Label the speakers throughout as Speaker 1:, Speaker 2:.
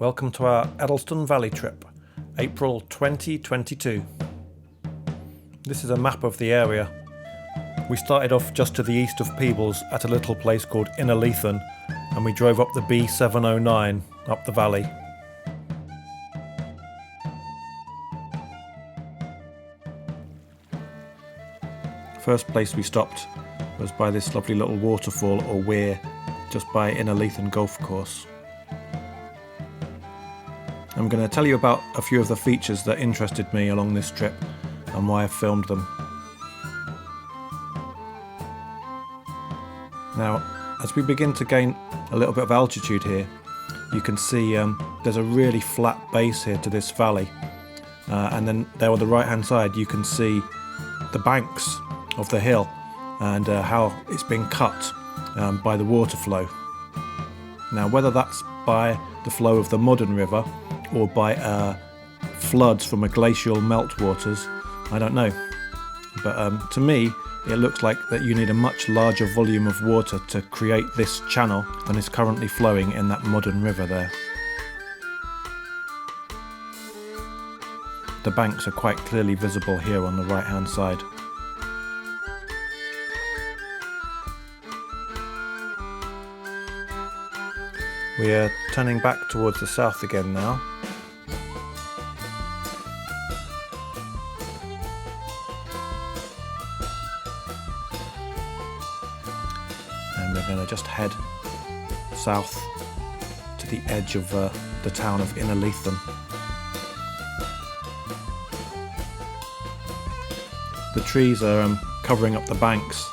Speaker 1: Welcome to our Eddleston Valley trip, April 2022. This is a map of the area. We started off just to the east of Peebles at a little place called Inner Leithen, and we drove up the B709 up the valley. First place we stopped was by this lovely little waterfall or weir just by Inner Leithen golf course. I'm going to tell you about a few of the features that interested me along this trip and why I filmed them. Now, as we begin to gain a little bit of altitude here, you can see there's a really flat base here to this valley, and then there on the right hand side you can see the banks of the hill and how it's been cut by the water flow. Now, whether that's by the flow of the modern river or by floods from a glacial meltwaters, I don't know. But to me, it looks like that you need a much larger volume of water to create this channel than is currently flowing in that modern river there. The banks are quite clearly visible here on the right hand side. We are turning back towards the south again now. And we're going to just head south to the edge of the town of Inner Leithen. The trees are covering up the banks,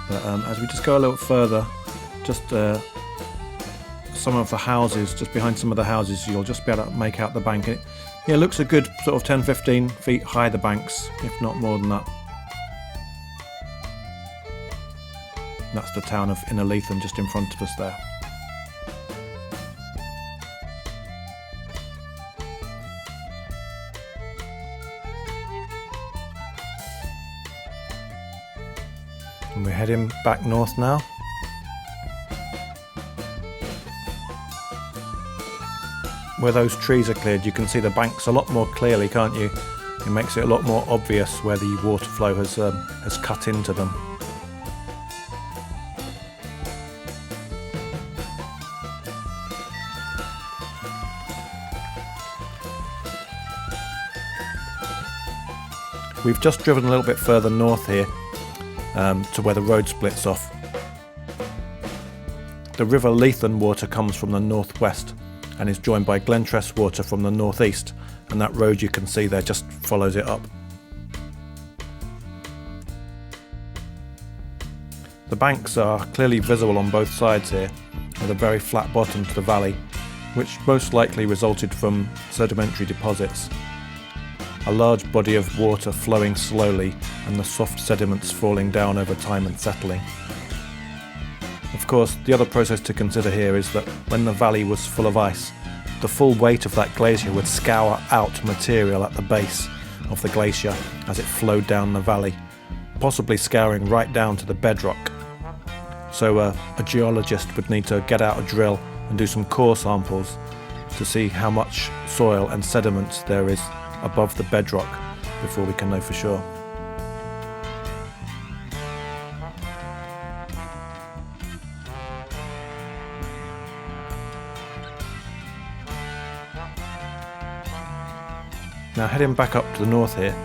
Speaker 1: but as we just go a little further, just some of the houses, just behind some of the houses, you'll just be able to make out the bank. It looks a good sort of 10-15 feet high, the banks, if not more than that. That's the town of Inner Leithen just in front of us there. And we're heading back north now. Where those trees are cleared, you can see the banks a lot more clearly, can't you? It makes it a lot more obvious where the water flow has cut into them. We've just driven a little bit further north here to where the road splits off. The River Leithen water comes from the northwest and is joined by Glentress water from the northeast, and that road you can see there just follows it up. The banks are clearly visible on both sides here, with a very flat bottom to the valley, which most likely resulted from sedimentary deposits. A large body of water flowing slowly and the soft sediments falling down over time and settling. Of course, the other process to consider here is that when the valley was full of ice, the full weight of that glacier would scour out material at the base of the glacier as it flowed down the valley, possibly scouring right down to the bedrock. So a geologist would need to get out a drill and do some core samples to see how much soil and sediments there is above the bedrock before we can know for sure. Now, heading back up to the north here,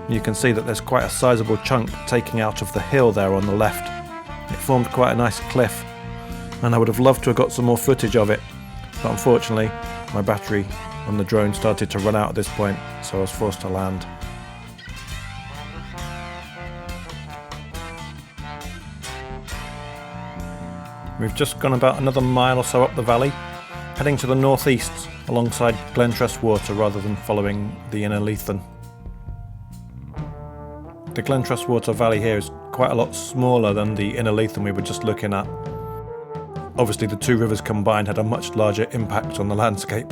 Speaker 1: you can see that there's quite a sizable chunk taking out of the hill there on the left. It formed quite a nice cliff, and I would have loved to have got some more footage of it, but unfortunately my battery on the drone started to run out at this point, so I was forced to land. We've just gone about another mile or so up the valley, heading to the northeast alongside Glentress water rather than following the Inner Leithen. The Glentress water valley here is quite a lot smaller than the Inner Leithen we were just looking at. Obviously the two rivers combined had a much larger impact on the landscape.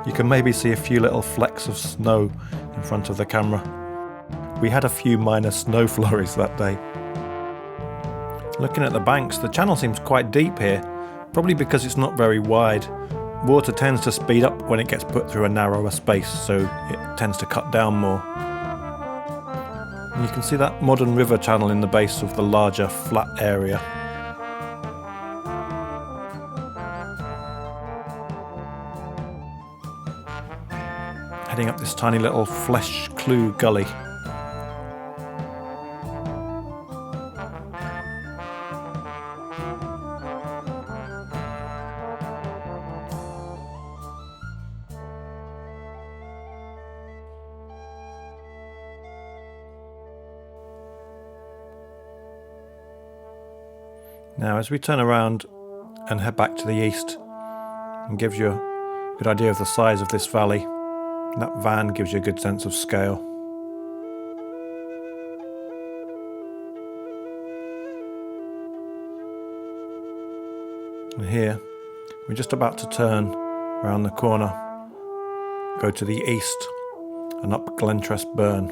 Speaker 1: You can maybe see a few little flecks of snow in front of the camera. We had a few minor snow flurries that day. Looking at the banks, the channel seems quite deep here, probably because it's not very wide, water tends to speed up when it gets put through a narrower space, so it tends to cut down more. And you can see that modern river channel in the base of the larger flat area. Heading up this tiny little flesh clue gully. Now as we turn around and head back to the east, it gives you a good idea of the size of this valley. That van gives you a good sense of scale. And here, we're just about to turn around the corner, go to the east and up Glentress Burn.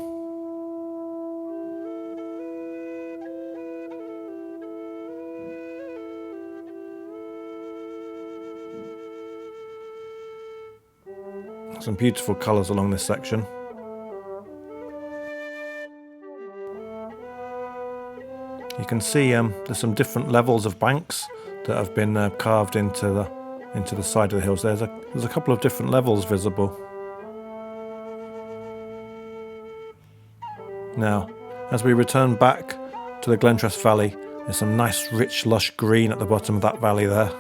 Speaker 1: Some beautiful colours along this section. You can see there's some different levels of banks that have been carved into the side of the hills. There's a couple of different levels visible. Now, as we return back to the Glentress Valley, there's some nice rich lush green at the bottom of that valley there.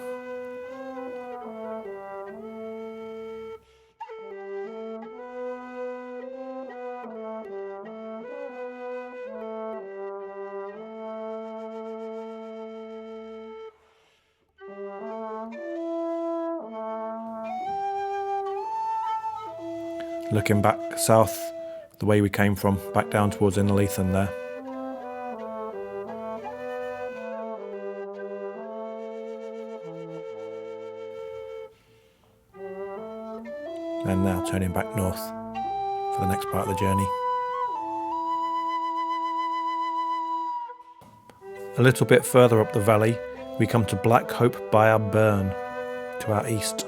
Speaker 1: Looking back south, the way we came from, back down towards Leithen there. And now turning back north for the next part of the journey. A little bit further up the valley, we come to Black Hope Byre Burn, to our east.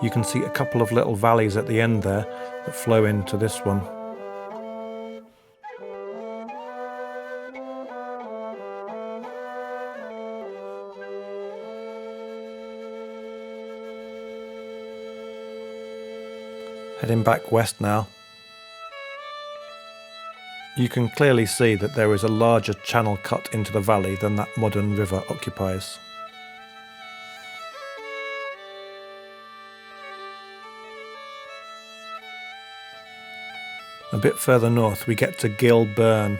Speaker 1: You can see a couple of little valleys at the end there that flow into this one. Heading back west now. You can clearly see that there is a larger channel cut into the valley than that modern river occupies. A bit further north we get to Gill Burn.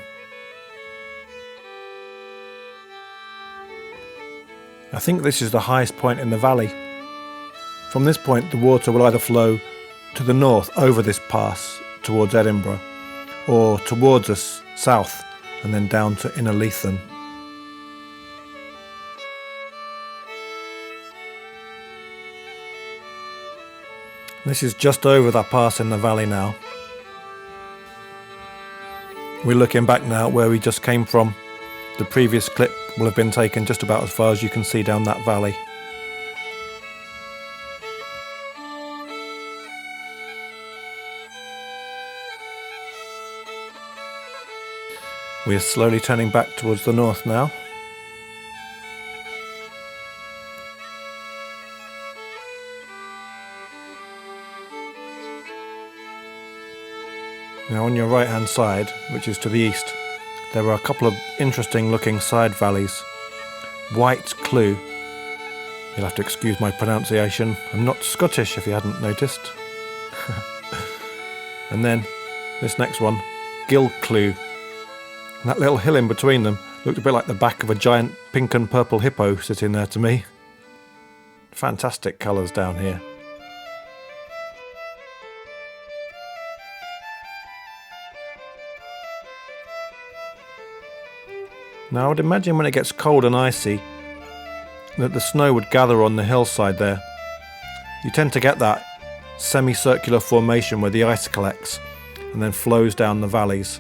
Speaker 1: I think this is the highest point in the valley. From this point the water will either flow to the north over this pass towards Edinburgh, or towards us south and then down to Inner Leithen. This is just over that pass in the valley now. We're looking back now where we just came from. The previous clip will have been taken just about as far as you can see down that valley. We are slowly turning back towards the north now. Now on your right hand side, which is to the east, there are a couple of interesting looking side valleys. White Clew. You'll have to excuse my pronunciation. I'm not Scottish if you hadn't noticed. And then this next one, Gill Clew. And that little hill in between them looked a bit like the back of a giant pink and purple hippo sitting there to me. Fantastic colours down here. Now I would imagine when it gets cold and icy that the snow would gather on the hillside there. You tend to get that semicircular formation where the ice collects and then flows down the valleys.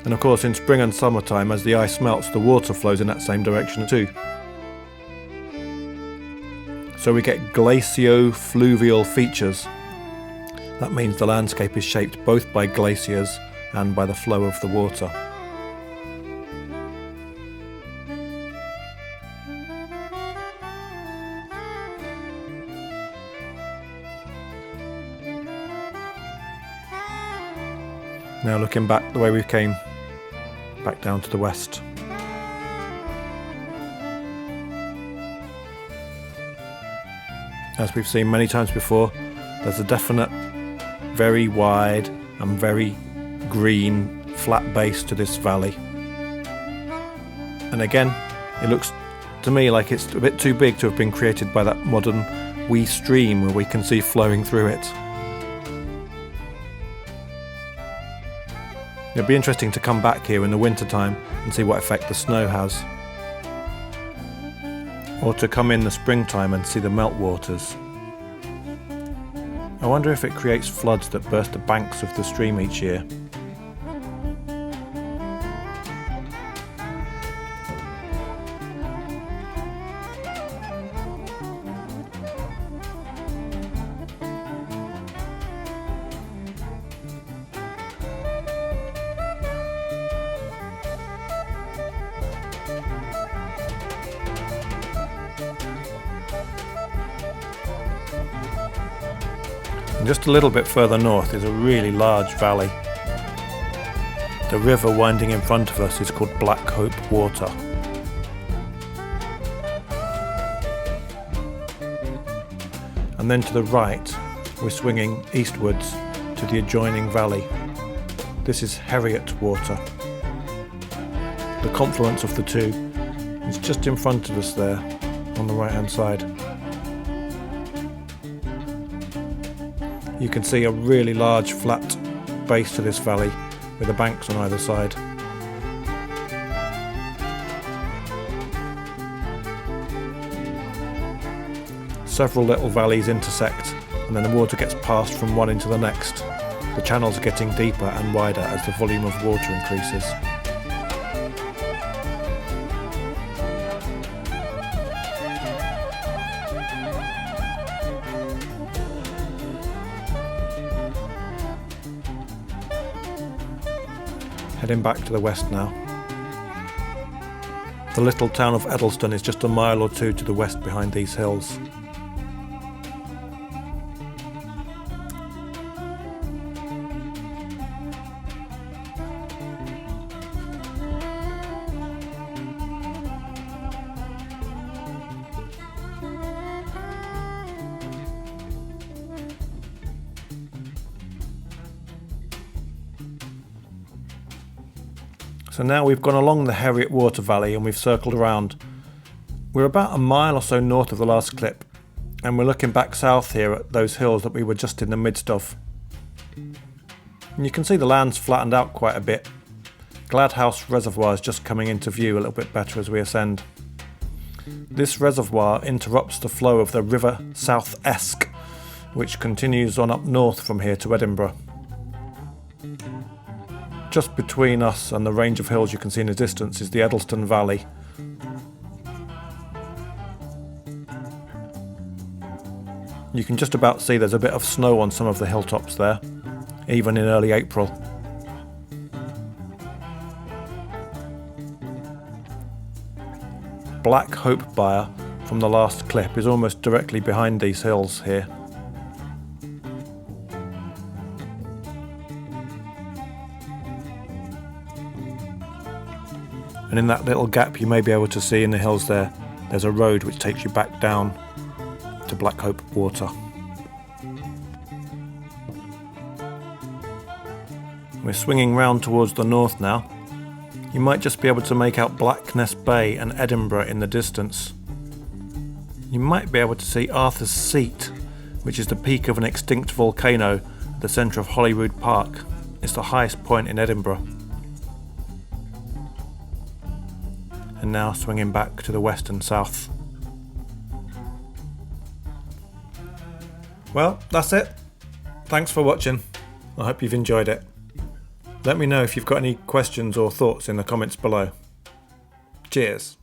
Speaker 1: And of course in spring and summertime, as the ice melts, the water flows in that same direction too. So we get glacio-fluvial features. That means the landscape is shaped both by glaciers and by the flow of the water. Now looking back the way we came, back down to the west. As we've seen many times before, there's a definite, very wide and very green, flat base to this valley. And again, it looks to me like it's a bit too big to have been created by that modern wee stream where we can see flowing through it. It'd be interesting to come back here in the winter time and see what effect the snow has. Or to come in the springtime and see the meltwaters. I wonder if it creates floods that burst the banks of the stream each year. And just a little bit further north is a really large valley. The river winding in front of us is called Black Hope Water. And then to the right, we're swinging eastwards to the adjoining valley. This is Harriet Water. The confluence of the two is just in front of us there, on the right hand side. You can see a really large flat base to this valley with the banks on either side. Several little valleys intersect and then the water gets passed from one into the next. The channels are getting deeper and wider as the volume of water increases. Heading back to the west now. The little town of Eddleston is just a mile or two to the west behind these hills. So now we've gone along the Harriet Water Valley and we've circled around. We're about a mile or so north of the last clip and we're looking back south here at those hills that we were just in the midst of. And you can see the land's flattened out quite a bit. Gladhouse Reservoir is just coming into view a little bit better as we ascend. This reservoir interrupts the flow of the River South Esk, which continues on up north from here to Edinburgh. Just between us and the range of hills you can see in the distance is the Eddleston Valley. You can just about see there's a bit of snow on some of the hilltops there, even in early April. Black Hope Byre from the last clip is almost directly behind these hills here. And in that little gap you may be able to see in the hills there, there's a road which takes you back down to Black Hope Water. We're swinging round towards the north now. You might just be able to make out Blackness Bay and Edinburgh in the distance. You might be able to see Arthur's Seat, which is the peak of an extinct volcano at the centre of Holyrood Park. It's the highest point in Edinburgh. and now swinging back to the west and south. Well, that's it. Thanks for watching. I hope you've enjoyed it. Let me know if you've got any questions or thoughts in the comments below. Cheers.